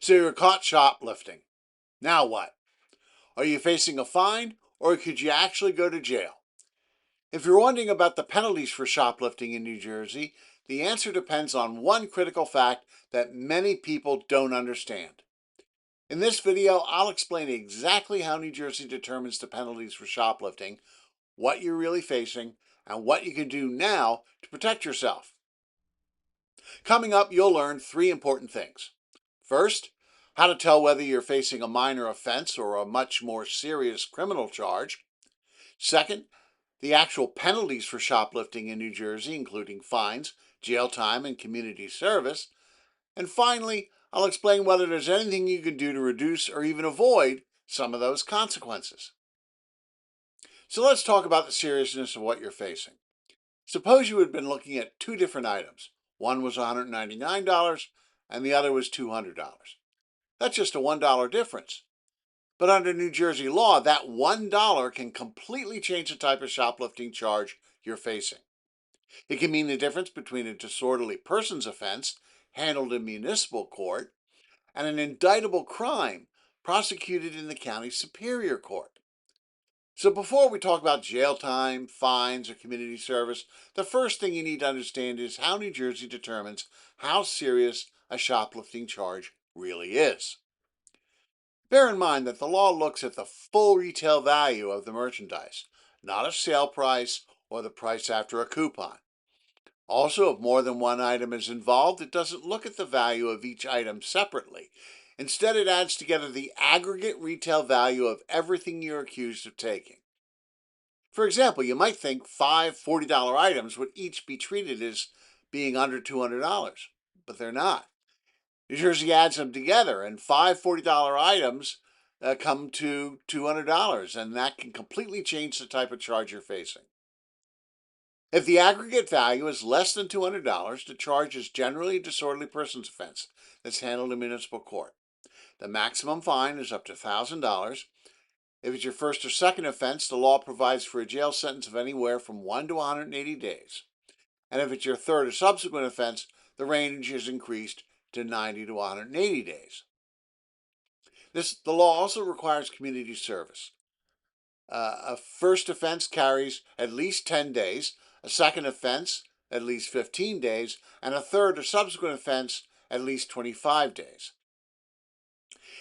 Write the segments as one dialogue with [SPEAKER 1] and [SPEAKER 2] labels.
[SPEAKER 1] So you're caught shoplifting. Now what? Are you facing a fine or could you actually go to jail? If you're wondering about the penalties for shoplifting in New Jersey, the answer depends on one critical fact that many people don't understand. In this video, I'll explain exactly how New Jersey determines the penalties for shoplifting, what you're really facing, and what you can do now to protect yourself. Coming up, you'll learn three important things. First, how to tell whether you're facing a minor offense or a much more serious criminal charge. Second, the actual penalties for shoplifting in New Jersey, including fines, jail time, and community service. And finally, I'll explain whether there's anything you can do to reduce or even avoid some of those consequences. So let's talk about the seriousness of what you're facing. Suppose you had been looking at two different items. One was $199 and the other was $200. That's just a $1 difference. But under New Jersey law, that $1 can completely change the type of shoplifting charge you're facing. It can mean the difference between a disorderly persons offense handled in municipal court and an indictable crime prosecuted in the county superior court. So before we talk about jail time, fines, or community service, the first thing you need to understand is how New Jersey determines how serious a shoplifting charge really is. Bear in mind that the law looks at the full retail value of the merchandise, not a sale price or the price after a coupon. Also, if more than one item is involved, it doesn't look at the value of each item separately. Instead, it adds together the aggregate retail value of everything you're accused of taking. For example, you might think five $40 items would each be treated as being under $200, but they're not. New Jersey adds them together, and five $40 items come to $200, and that can completely change the type of charge you're facing. If the aggregate value is less than $200, the charge is generally a disorderly persons offense that's handled in municipal court. The maximum fine is up to $1,000. If it's your first or second offense, the law provides for a jail sentence of anywhere from 1 to 180 days. And if it's your third or subsequent offense, the range is increased to 90 to 180 days. The law also requires community service. A first offense carries at least 10 days, a second offense at least 15 days, and a third or subsequent offense at least 25 days.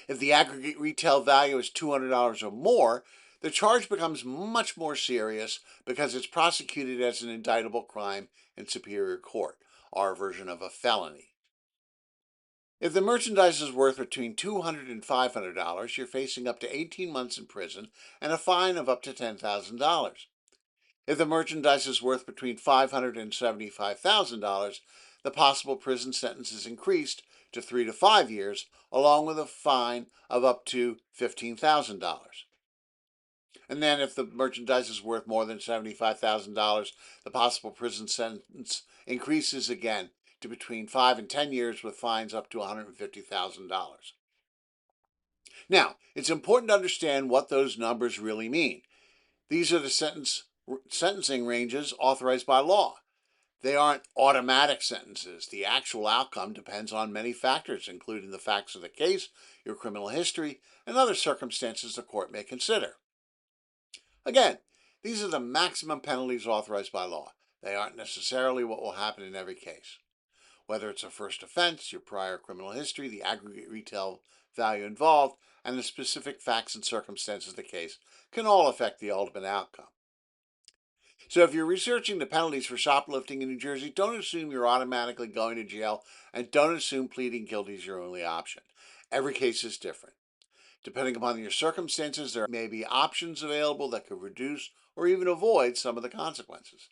[SPEAKER 1] If the aggregate retail value is $200 or more, the charge becomes much more serious because it's prosecuted as an indictable crime in superior court, our version of a felony. If the merchandise is worth between $200 and $500, you're facing up to 18 months in prison and a fine of up to $10,000. If the merchandise is worth between $500 and $75,000, the possible prison sentence is increased to 3 to 5 years, along with a fine of up to $15,000. And then if the merchandise is worth more than $75,000, the possible prison sentence increases again to between 5 and 10 years with fines up to $150,000. Now, it's important to understand what those numbers really mean. These are the sentencing ranges authorized by law. They aren't automatic sentences. The actual outcome depends on many factors, including the facts of the case, your criminal history, and other circumstances the court may consider. Again, these are the maximum penalties authorized by law. They aren't necessarily what will happen in every case. Whether it's a first offense, your prior criminal history, the aggregate retail value involved, and the specific facts and circumstances of the case can all affect the ultimate outcome. So if you're researching the penalties for shoplifting in New Jersey, don't assume you're automatically going to jail, and don't assume pleading guilty is your only option. Every case is different. Depending upon your circumstances, there may be options available that could reduce or even avoid some of the consequences.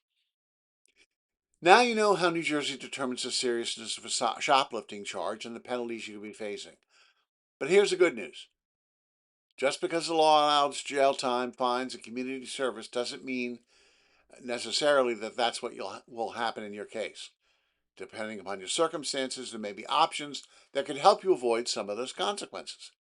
[SPEAKER 1] Now you know how New Jersey determines the seriousness of a shoplifting charge and the penalties you could be facing. But here's the good news. Just because the law allows jail time, fines, and community service doesn't mean necessarily that that's what will happen in your case. Depending upon your circumstances, there may be options that could help you avoid some of those consequences.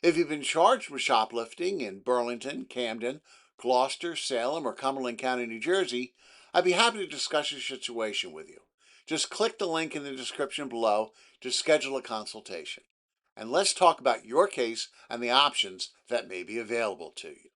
[SPEAKER 1] If you've been charged with shoplifting in Burlington, Camden, Gloucester, Salem, or Cumberland County, New Jersey, I'd be happy to discuss your situation with you. Just click the link in the description below to schedule a consultation. and let's talk about your case and the options that may be available to you.